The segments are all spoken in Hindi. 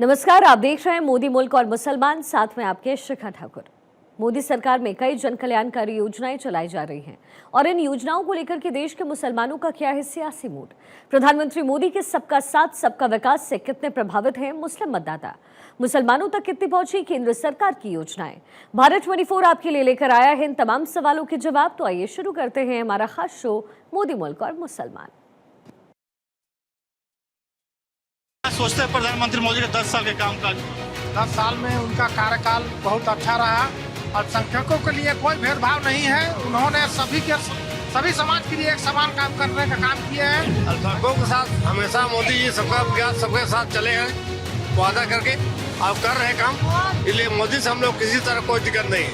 नमस्कार, आप देख रहे हैं मोदी मुल्क और मुसलमान, साथ में आपके शिखा ठाकुर। मोदी सरकार में कई जन कल्याणकारी योजनाएं चलाई जा रही हैं और इन योजनाओं को लेकर के देश के मुसलमानों का क्या है सियासी मूड। प्रधानमंत्री मोदी के सबका साथ सबका विकास से कितने प्रभावित हैं मुस्लिम मतदाता, मुसलमानों तक कितनी पहुंची केंद्र सरकार की योजनाएं। भारत 24 आपके लिए लेकर आया है इन तमाम सवालों के जवाब। तो आइए शुरू करते हैं हमारा खास शो मोदी मुल्क और मुसलमान। सोचते हैं प्रधानमंत्री मोदी के 10 साल के कामकाज। 10 साल में उनका कार्यकाल बहुत अच्छा रहा। अल्पसंख्यकों के लिए कोई भेदभाव नहीं है। उन्होंने सभी समाज के लिए एक समान काम करने का काम किया है। अल्पसंख्यकों के साथ हमेशा मोदी जी सबका विकास सबके साथ चले हैं वादा करके अब कर रहे काम। इसलिए मोदी से हम लोग किसी तरह कोई दिक्कत नहीं है,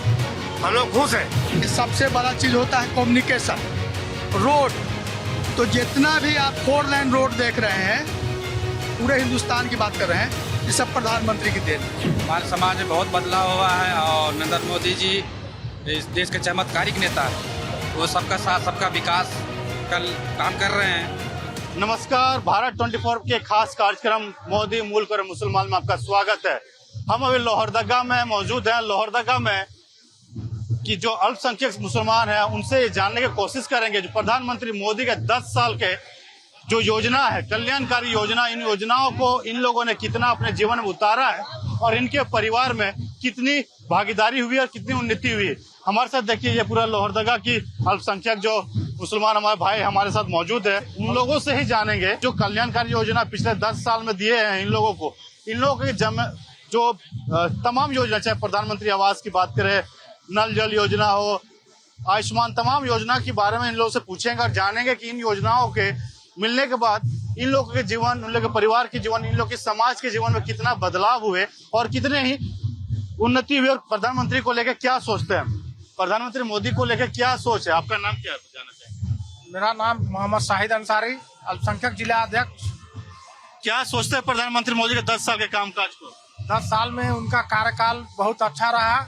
हम लोग खुश हैं। सबसे बड़ा चीज होता है कम्युनिकेशन, रोड। तो जितना भी आप 4 लाइन रोड देख रहे हैं, पूरे हिंदुस्तान की बात कर रहे हैं, ये सब प्रधानमंत्री की देन है। हमारे समाज में बहुत बदलाव हुआ है और नरेंद्र मोदी जी इस देश के चमत्कारिक नेता हैं। वो सबका साथ सबका विकास कल काम कर रहे हैं। नमस्कार, भारत 24 के खास कार्यक्रम मोदी मुल्क और मुसलमान में आपका स्वागत है। हम अभी लोहरदगा में मौजूद हैं। लोहरदगा में कि जो अल्पसंख्यक मुसलमान हैं उनसे जानने की कोशिश करेंगे जो प्रधानमंत्री मोदी के 10 साल के जो योजना है, कल्याणकारी योजना, इन योजनाओं को इन लोगों ने कितना अपने जीवन में उतारा है और इनके परिवार में कितनी भागीदारी हुई और कितनी उन्नति हुई। हमारे साथ देखिए ये पूरा लोहरदगा की अल्पसंख्यक जो मुसलमान हमारे भाई हमारे साथ मौजूद है। उन लोगों से ही जानेंगे जो कल्याणकारी योजना पिछले 10 साल में दिए हैं इन लोगों को। इन लोगों के जो तमाम योजना, चाहे प्रधानमंत्री आवास की बात करें, नल जल योजना हो, आयुष्मान, तमाम योजना के बारे में इन लोगों से पूछेंगे और जानेंगे कि इन योजनाओं के मिलने के बाद इन लोगों के जीवन, उन लोगों के परिवार के जीवन, इन लोगों के समाज के जीवन में कितना बदलाव हुए और कितने ही उन्नति हुई। और प्रधानमंत्री को लेकर क्या सोचते हैं, प्रधानमंत्री मोदी को लेकर क्या सोच है। आपका नाम क्या है, जानना चाहेंगे? मेरा नाम मोहम्मद शाहिद अंसारी, अल्पसंख्यक जिला अध्यक्ष। क्या सोचते हैं प्रधानमंत्री मोदी के 10 साल के कामकाज को? 10 साल में उनका कार्यकाल बहुत अच्छा रहा।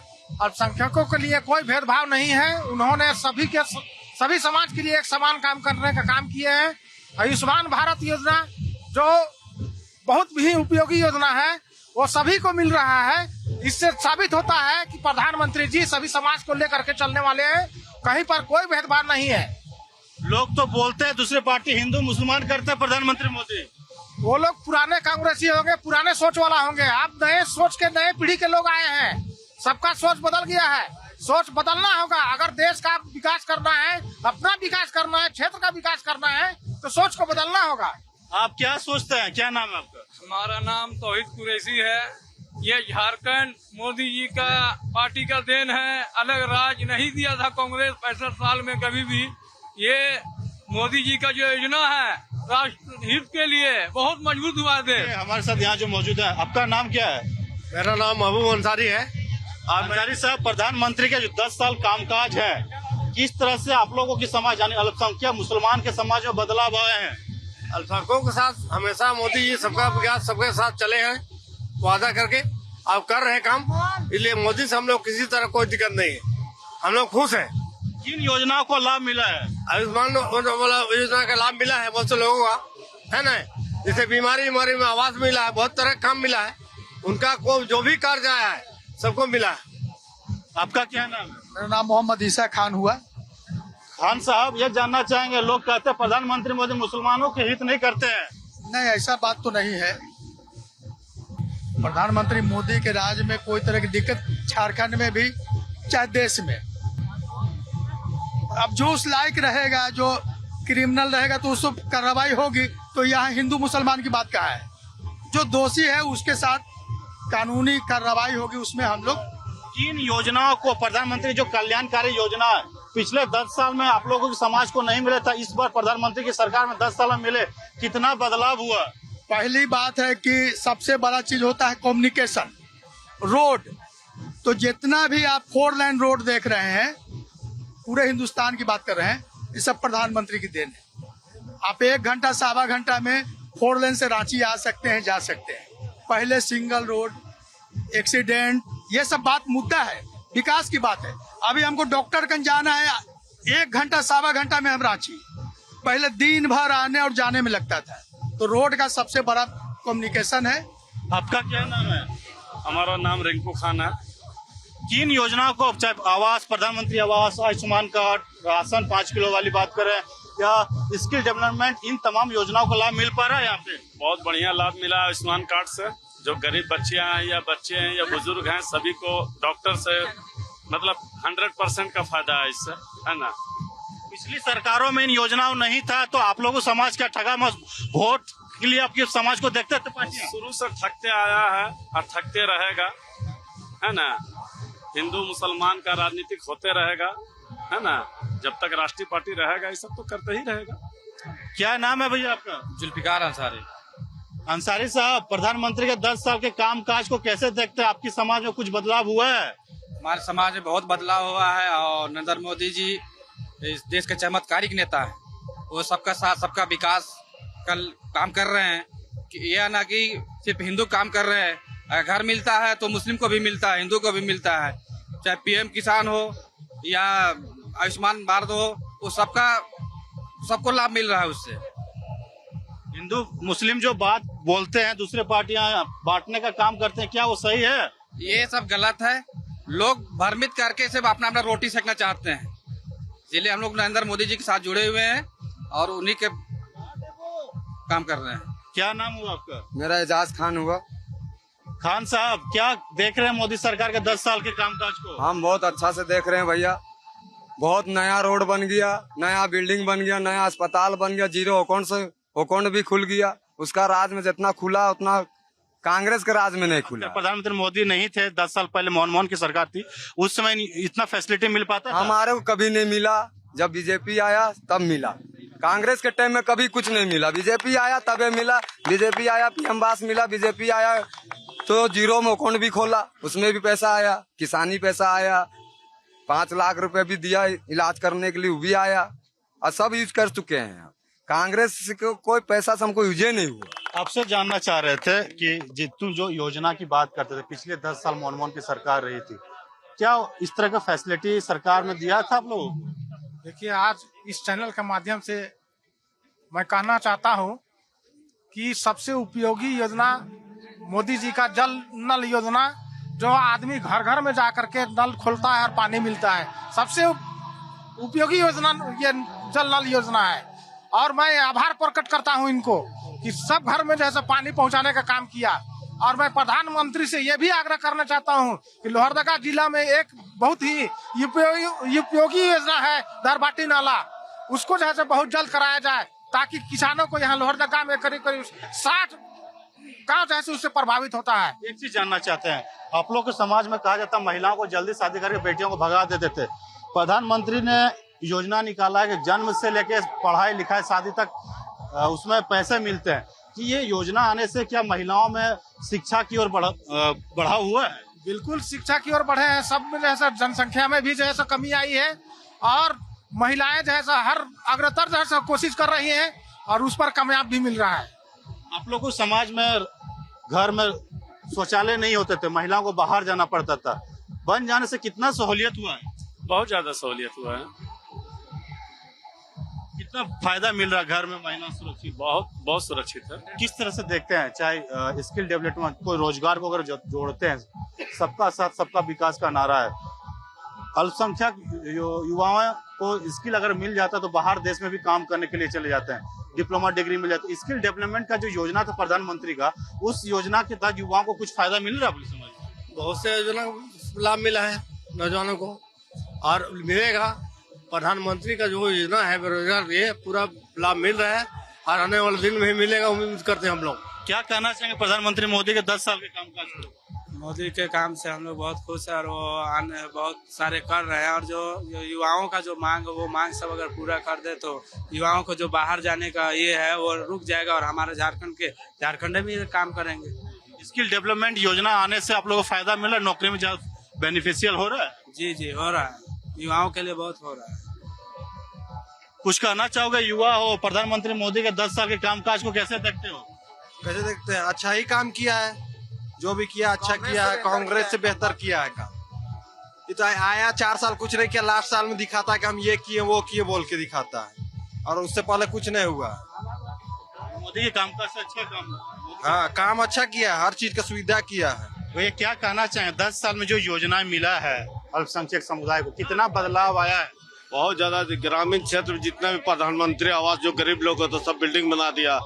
अल्पसंख्यकों के लिए कोई भेदभाव नहीं है। उन्होंने सभी समाज के लिए एक समान काम करने का काम किया है। आयुष्मान भारत योजना जो बहुत भी उपयोगी योजना है वो सभी को मिल रहा है। इससे साबित होता है कि प्रधानमंत्री जी सभी समाज को लेकर के चलने वाले हैं। कहीं पर कोई भेदभाव नहीं है। लोग तो बोलते हैं दूसरे पार्टी हिंदू मुसलमान करते हैं प्रधानमंत्री मोदी। वो लोग पुराने कांग्रेसी होंगे, पुराने सोच वाला होंगे। आप नए सोच के नए पीढ़ी के लोग आए हैं। सबका सोच बदल गया है। सोच बदलना होगा। अगर देश का विकास करना है, अपना विकास करना है, क्षेत्र का विकास करना है तो सोच को बदलना होगा। आप क्या सोचते हैं, क्या नाम है आपका? हमारा नाम तौहीद कुरैशी है। ये झारखंड मोदी जी का पार्टी का देन है। अलग राज नहीं दिया था कांग्रेस 65 साल में कभी भी। ये मोदी जी का जो योजना है राष्ट्र हित के लिए बहुत मजबूत हुआ है। हमारे साथ यहाँ जो मौजूद है, आपका नाम क्या है? मेरा नाम महबूब अंसारी है। अंसारी साहब, प्रधानमंत्री के जो 10 साल कामकाज है, किस तरह से आप लोगों की समाज यानी अल्पसंख्यक मुसलमान के समाज में बदलाव आए हैं? अल्पसंख्यकों के साथ हमेशा मोदी जी सबका विकास सबके साथ चले हैं वादा करके अब कर रहे काम। इसलिए मोदी से हम लोग किसी तरह कोई दिक्कत नहीं है, हम लोग खुश हैं। किन योजनाओं को लाभ मिला है? आयुष्मान योजना का लाभ मिला है बहुत से लोगों का, है ना। जैसे बीमारी में आवास मिला है, बहुत तरह का काम मिला है। उनका को जो भी कार्य आया है सबको मिला है। आपका क्या नाम है? मेरा नाम मोहम्मद ईसा खान हुआ। खान साहब, ये जानना चाहेंगे, लोग कहते हैं प्रधानमंत्री मोदी मुसलमानों के हित नहीं करते हैं। नहीं, ऐसा बात तो नहीं है। प्रधानमंत्री मोदी के राज में कोई तरह की दिक्कत झारखंड में भी चाहे देश में। अब जो उस लायक रहेगा, जो क्रिमिनल रहेगा तो उसको कार्रवाई होगी। तो यहाँ हिंदू मुसलमान की बात कहाँ है? जो दोषी है उसके साथ कानूनी कार्रवाई होगी। उसमें हम लोग किन योजनाओं को प्रधानमंत्री जो कल्याणकारी योजना है पिछले 10 साल में आप लोगों के समाज को नहीं मिले था, इस बार प्रधानमंत्री की सरकार में 10 साल में मिले, कितना बदलाव हुआ? पहली बात है कि सबसे बड़ा चीज होता है कम्युनिकेशन, रोड। तो जितना भी आप 4 लाइन रोड देख रहे हैं, पूरे हिंदुस्तान की बात कर रहे हैं, ये सब प्रधानमंत्री की देन है। आप 1 घंटा सवा घंटा में 4 लेन से रांची आ सकते हैं, जा सकते हैं। पहले सिंगल रोड, एक्सीडेंट, ये सब बात मुद्दा है, विकास की बात है। अभी हमको डॉक्टर कन जाना है, 1 घंटा सवा घंटा में हम रांची। पहले दिन भर आने और जाने में लगता था। तो रोड का सबसे बड़ा कम्युनिकेशन है। आपका क्या नाम है? हमारा नाम रिंकू खान है। किन योजनाओं को, चाहे आवास, प्रधानमंत्री आवास, आयुष्मान कार्ड, राशन 5 किलो वाली बात करें या स्किल डेवलपमेंट, इन तमाम योजनाओं का लाभ मिल पा रहा है यहाँ पे? बहुत बढ़िया लाभ मिला आयुष्मान कार्ड से। जो गरीब बच्चियां हैं या बच्चे हैं या बुजुर्ग हैं, सभी को डॉक्टर से मतलब 100% का फायदा है इससे, है ना। पिछली सरकारों में इन योजनाओं नहीं था तो आप लोगों को समाज क्या ठगा मत, वोट के लिए आपके समाज को देखते थे पार्टियां? शुरू से ठगते आया है और ठगते रहेगा, है ना। हिंदू मुसलमान का राजनीतिक होते रहेगा, है ना। जब तक राष्ट्रीय पार्टी रहेगा ये सब तो करते ही रहेगा। क्या नाम है भैया आपका? जुल्फिकार अंसारी। अंसारी साहब, प्रधानमंत्री के 10 साल के कामकाज को कैसे देखते हैं? आपकी समाज में कुछ बदलाव हुआ है? हमारे समाज में बहुत बदलाव हुआ है और नरेंद्र मोदी जी इस देश के चमत्कारिक नेता है। वो सबका साथ सबका विकास कल काम कर रहे हैं कि यह ना कि सिर्फ हिंदू काम कर रहे हैं। घर मिलता है तो मुस्लिम को भी मिलता है, हिंदू को भी मिलता है। चाहे पीएम किसान हो या आयुष्मान भारत हो, वो सबको लाभ मिल रहा है उससे। हिंदू मुस्लिम जो बात बोलते हैं, दूसरे पार्टियां बांटने का काम करते हैं, क्या वो सही है? ये सब गलत है। लोग भ्रमित करके सिर्फ अपना अपना रोटी सेकना चाहते हैं, इसलिए हम लोग नरेंद्र मोदी जी के साथ जुड़े हुए हैं और उन्हीं के काम कर रहे हैं। क्या नाम हुआ आपका? मेरा एजाज खान हुआ। खान साहब, क्या देख रहे हैं मोदी सरकार के 10 साल के कामकाज को? हम बहुत अच्छा से देख रहे हैं भैया। बहुत नया रोड बन गया, नया बिल्डिंग बन गया, नया अस्पताल बन गया, 0 अकाउंट भी खुल गया। उसका राज में जितना खुला उतना कांग्रेस के राज में नहीं खुला। प्रधानमंत्री मोदी नहीं थे 10 साल पहले, मनमोहन की सरकार थी, उस समय इतना फैसिलिटी मिल पाता था? हमारे को कभी नहीं मिला। जब बीजेपी आया तब मिला। कांग्रेस के टाइम में कभी कुछ नहीं मिला। बीजेपी आया तबे मिला। बीजेपी आया पीएम आवास मिला। बीजेपी आया तो 0 में अकाउंट भी खोला, उसमें भी पैसा आया। किसानी पैसा आया, 5 लाख रुपए भी दिया इलाज करने के लिए, वो भी आया और सब यूज कर चुके हैं। कांग्रेस को कोई पैसा से हमको यूज नहीं हुआ। आपसे जानना चाह रहे थे कि तुम जो योजना की बात करते थे, पिछले 10 साल मनमोहन की सरकार रही थी, क्या इस तरह का फैसिलिटी सरकार ने दिया था आप लोग? देखिए, आज इस चैनल के माध्यम से मैं कहना चाहता हूं कि सबसे उपयोगी योजना मोदी जी का जल नल योजना, जो आदमी घर घर में जा करके नल खोलता है और पानी मिलता है, सबसे उपयोगी योजना ये जल नल योजना है। और मैं आभार प्रकट करता हूं इनको कि सब घर में जैसे पानी पहुंचाने का काम किया। और मैं प्रधानमंत्री से ये भी आग्रह करना चाहता हूं कि लोहरदगा जिला में एक बहुत ही उपयोगी योजना है दरबाटी नाला, उसको जैसे बहुत जल्द कराया जाए ताकि किसानों को यहाँ लोहरदगा में करीब 60 गाँव जैसे उससे प्रभावित होता है। एक चीज जानना चाहते हैं, आप लोग के समाज में कहा जाता है महिलाओं को जल्दी शादी करके बेटियों को भगा देते थे। प्रधानमंत्री ने योजना निकाला है कि जन्म से लेके पढ़ाई लिखाई शादी तक उसमें पैसे मिलते हैं, कि ये योजना आने से क्या महिलाओं में शिक्षा की ओर बढ़ा हुआ है? बिल्कुल शिक्षा की ओर बढ़े हैं। सब में जैसा जनसंख्या में भी जैसा कमी आई है और महिलाएं जैसा हर अग्रतर जैसा कोशिश कर रही हैं और उस पर कामयाब भी मिल रहा है। आप लोग को समाज में घर में शौचालय नहीं होते थे, महिलाओं को बाहर जाना पड़ता था, बन जाने से कितना सहूलियत हुआ है? बहुत ज्यादा सहूलियत हुआ है। कितना फायदा मिल रहा है घर में महिला सुरक्षित? बहुत सुरक्षित है। किस तरह से देखते हैं, चाहे स्किल डेवलपमेंट, कोई रोजगार को अगर जोड़ते हैं, सबका साथ सबका विकास का नारा है, अल्पसंख्यक युवाओं को स्किल अगर मिल जाता तो बाहर देश में भी काम करने के लिए चले जाते हैं, डिप्लोमा डिग्री मिल जाती है। स्किल डेवलपमेंट का जो योजना था प्रधानमंत्री का, उस योजना के तहत युवाओं को कुछ फायदा मिल रहा है? समाज में बहुत से योजना लाभ मिला है नौजवानों को और मिलेगा। प्रधानमंत्री का जो योजना है बेरोजगार, ये पूरा लाभ मिल रहा है और आने वाले दिन में भी मिलेगा, उम्मीद करते हैं हम लोग। क्या कहना चाहेंगे प्रधानमंत्री मोदी के 10 साल के कामकाज को? मोदी के काम से हम लोग बहुत खुश हैं और वो बहुत सारे कर रहे हैं। और जो युवाओं का जो वो मांग सब अगर पूरा कर दे तो युवाओं को जो बाहर जाने का ये है वो रुक जाएगा और हमारे झारखंड में भी काम करेंगे। स्किल डेवलपमेंट योजना आने से आप लोगों को फायदा मिल रहा है, नौकरी में ज्यादा बेनिफिशियल हो रहा है? जी हो रहा है, युवाओं के लिए बहुत हो रहा है। कुछ कहना चाहोगे? युवा हो, प्रधानमंत्री मोदी के 10 साल के कामकाज को कैसे देखते हो? कैसे देखते हैं? अच्छा ही काम किया है, जो भी किया अच्छा किया है, कांग्रेस से बेहतर किया है काम। ये तो आया 4 साल कुछ नहीं किया, लास्ट साल में दिखाता है कि हम ये किए वो किए बोल के दिखाता है, और उससे पहले कुछ नहीं हुआ। मोदी के कामकाज से अच्छा काम हाँ, काम अच्छा किया है, हर चीज का सुविधा किया है। वो ये क्या कहना चाहें 10 साल में जो योजनाएं मिला है अल्पसंख्यक समुदाय को, कितना बदलाव आया है? बहुत ज्यादा ग्रामीण क्षेत्र में जितना भी प्रधानमंत्री आवास जो गरीब लोग को तो सब बिल्डिंग बना दिया,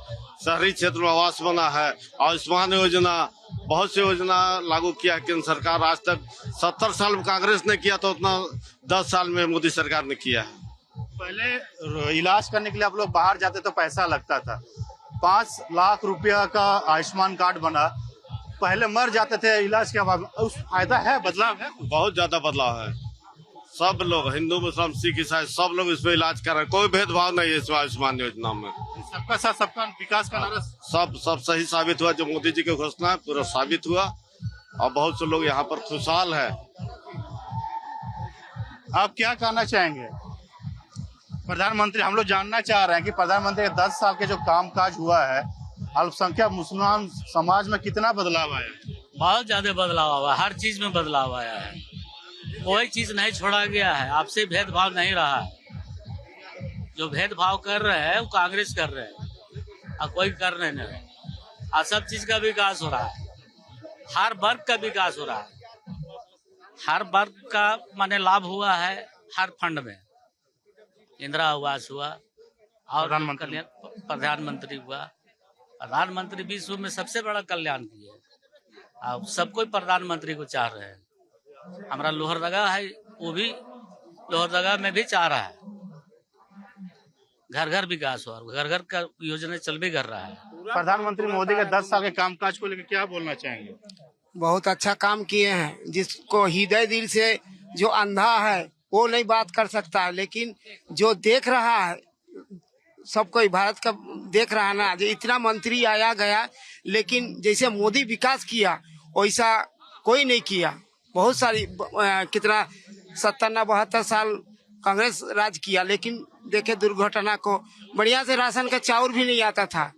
शहरी क्षेत्र में आवास बना है, आयुष्मान योजना, बहुत सी योजना लागू किया है केंद्र सरकार। आज तक 70 साल में कांग्रेस ने किया तो उतना 10 साल में मोदी सरकार ने किया है। पहले इलाज करने के लिए आप लोग बाहर जाते तो पैसा लगता था, 5 लाख रुपया का आयुष्मान कार्ड बना, पहले मर जाते थे इलाज के बाद, उस फायदा है, बदलाव है? बहुत ज्यादा बदलाव है। सब लोग, हिंदू मुस्लिम सिख ईसाई, सब लोग इसमें इलाज कर रहे हैं, कोई भेदभाव नहीं है इस आयुष्मान योजना में। सबका साथ सबका विकास का नारा सब सही साबित हुआ, जो मोदी जी की घोषणा है पूरा साबित हुआ और बहुत से लोग यहाँ पर खुशहाल है। आप क्या कहना चाहेंगे प्रधानमंत्री? हम लोग जानना चाह रहे हैं कि प्रधानमंत्री के 10 साल के जो कामकाज हुआ है, अल्पसंख्यक मुसलमान समाज में कितना बदलाव आया है? बहुत ज्यादा बदलाव आया, हर चीज में बदलाव आया है, कोई चीज नहीं छोड़ा गया है, आपसे भेदभाव नहीं रहा है। जो भेदभाव कर रहे हैं वो कांग्रेस कर रहे हैं और कोई कर नहीं रहे, और सब चीज का विकास हो रहा है, हर वर्ग का विकास हो रहा है, हर वर्ग का माने लाभ हुआ है, हर फंड में इंदिरा आवास हुआ और प्रधानमंत्री हुआ। प्रधानमंत्री विश्व में सबसे बड़ा कल्याण किया है, अब सब कोई प्रधानमंत्री को चाह रहे हैं। हमारा लोहरदगा है, वो भी लोहरदगा में भी चाह रहा है, घर घर विकास हो, घर घर का योजना चल भी कर रहा है। प्रधानमंत्री मोदी के 10 साल के कामकाज को लेकर क्या बोलना चाहेंगे? बहुत अच्छा काम किए हैं, जिसको हृदय दिल से, जो अंधा है वो नहीं बात कर सकता है, लेकिन जो देख रहा है, सब कोई भारत का देख रहा है ना, जो इतना मंत्री आया गया, लेकिन जैसे मोदी विकास किया वैसा कोई नहीं किया। बहुत सारी कितना 70-72 साल कांग्रेस राज किया, लेकिन देखे दुर्घटना को, बढ़िया से राशन का चावल भी नहीं आता था,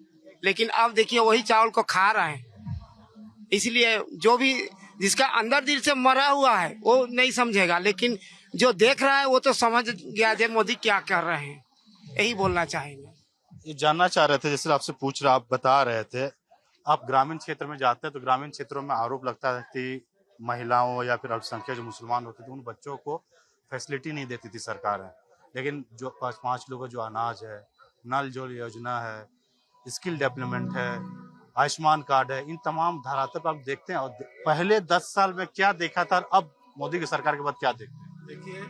लेकिन अब देखिए वही चावल को खा रहे हैं। इसलिए जो भी जिसका अंदर दिल से मरा हुआ है वो नहीं समझेगा, लेकिन जो देख रहा है वो तो समझ गया जे मोदी क्या कर रहे हैं, यही बोलना चाहेंगे। ये जानना चाह रहे थे, जैसे आपसे पूछ रहा, आप बता रहे थे, आप ग्रामीण क्षेत्र में जाते हैं तो ग्रामीण क्षेत्रों में आरोप लगता है कि महिलाओं या फिर अल्पसंख्यक जो मुसलमान होते थे उन बच्चों को फैसिलिटी नहीं देती थी सरकार है, लेकिन जो 5 लोगों जो अनाज है, नल जल योजना है, स्किल डेवलपमेंट है, आयुष्मान कार्ड है, इन तमाम धरातल पर आप देखते हैं। और पहले 10 साल में क्या देखा था और अब मोदी की सरकार के बाद क्या देखते हैं? देखिए,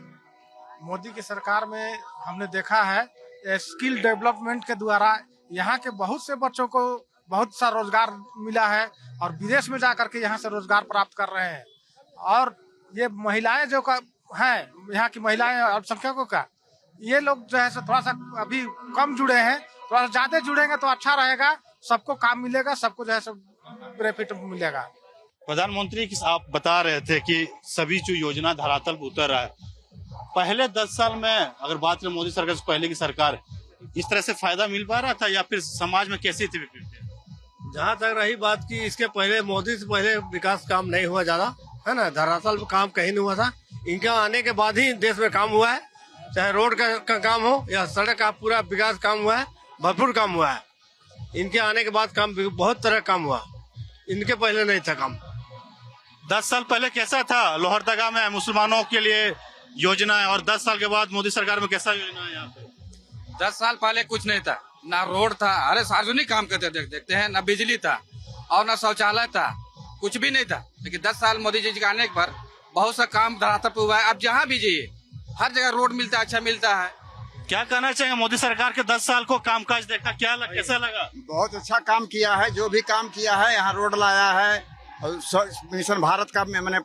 मोदी की सरकार में हमने देखा है स्किल डेवलपमेंट के द्वारा यहाँ के बहुत से बच्चों को बहुत सा रोजगार मिला है और विदेश में जाकर के यहाँ से रोजगार प्राप्त कर रहे हैं। और ये महिलाएं जो का है, यहाँ की महिलाएं अल्पसंख्यकों का, ये लोग जो है थोड़ा सा अभी कम जुड़े हैं, थोड़ा सा ज्यादा जुड़ेंगे तो अच्छा रहेगा, सबको काम मिलेगा, सबको जो है बेनिफिट मिलेगा। प्रधानमंत्री आप बता रहे थे कि सभी जो योजना धरातल पर उतर रहा है, पहले 10 साल में अगर बात करें मोदी सरकार से पहले की सरकार, इस तरह से फायदा मिल पा रहा था या फिर समाज में कैसी थी? जहाँ तक रही बात की, इसके पहले मोदी से पहले विकास काम नहीं हुआ ज्यादा, है ना, धरातल पे काम कहीं नहीं हुआ था। इनके आने के बाद ही देश में काम हुआ है, चाहे रोड का काम हो या सड़क का पूरा विकास काम हुआ है, भरपूर काम हुआ है। इनके आने के बाद काम बहुत तरह काम हुआ, इनके पहले नहीं था काम। 10 साल पहले कैसा था लोहरदगा में मुसलमानों के लिए योजना है और 10 साल के बाद मोदी सरकार में कैसा योजना है यहाँ पे? 10 साल पहले कुछ नहीं था, ना रोड था, अरे सार्वजनिक काम करते देखते हैं, ना बिजली था और ना शौचालय था, कुछ भी नहीं था। लेकिन 10 साल मोदी जी के आने पर बहुत सा काम धरातल पर हुआ है। अब जहाँ भी जाइए हर जगह रोड मिलता है, अच्छा मिलता है। क्या कहना चाहिए मोदी सरकार के 10 साल को कामकाज देखा, कैसा लगा? बहुत अच्छा काम किया है, जो भी काम किया है, यहाँ रोड लाया है, मिशन भारत का मैंने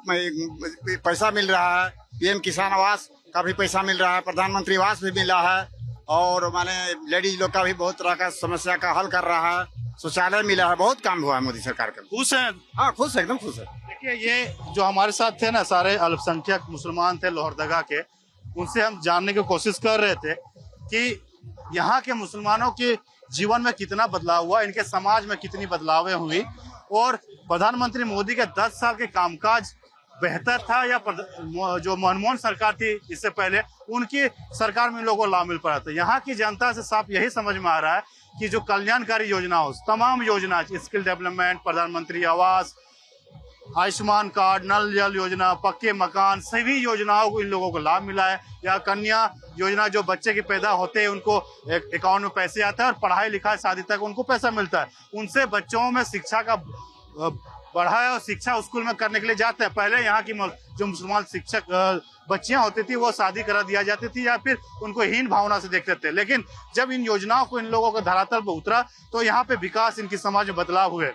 पैसा मिल रहा है, पीएम किसान आवास का भी पैसा मिल रहा है, प्रधानमंत्री आवास भी मिला है, और माने लेडीज लोग का भी बहुत तरह का समस्या का हल कर रहा है, शौचालय मिला है, बहुत काम हुआ है मोदी सरकार का। खुश है? हाँ, खुश है, एकदम खुश है। देखिए, ये जो हमारे साथ थे ना, सारे अल्पसंख्यक मुसलमान थे लोहरदगा के, उनसे हम जानने की कोशिश कर रहे थे कि यहाँ के मुसलमानों के जीवन में कितना बदलाव हुआ, इनके समाज में कितनी बदलावें हुई और प्रधानमंत्री मोदी के 10 साल के कामकाज बेहतर था या जो मनमोहन सरकार थी इससे पहले उनकी सरकार में इन लोगों को लाभ मिल पा रहा था। यहाँ की जनता से साफ यही समझ में आ रहा है कि जो कल्याणकारी योजना हो, तमाम योजना, स्किल डेवलपमेंट, प्रधानमंत्री आवास, आयुष्मान कार्ड, नल जल योजना, पक्के मकान, सभी योजनाओं को इन लोगों को लाभ मिला है। या कन्या योजना, जो बच्चे के पैदा होते हैं उनको अकाउंट में पैसे आता है और पढ़ाई लिखाई शादी तक उनको पैसा मिलता है। उनसे बच्चों में शिक्षा का बढ़ा है और शिक्षा स्कूल में करने के लिए जाते हैं। पहले यहाँ की जो मुसलमान शिक्षक बच्चियां होती थी वो शादी करा दिया जाती थी या फिर उनको हीन भावना से देखते थे। लेकिन जब इन योजनाओं को इन लोगों का धरातल पर उतरा तो यहाँ पे विकास, इनकी समाज में बदलाव हुए।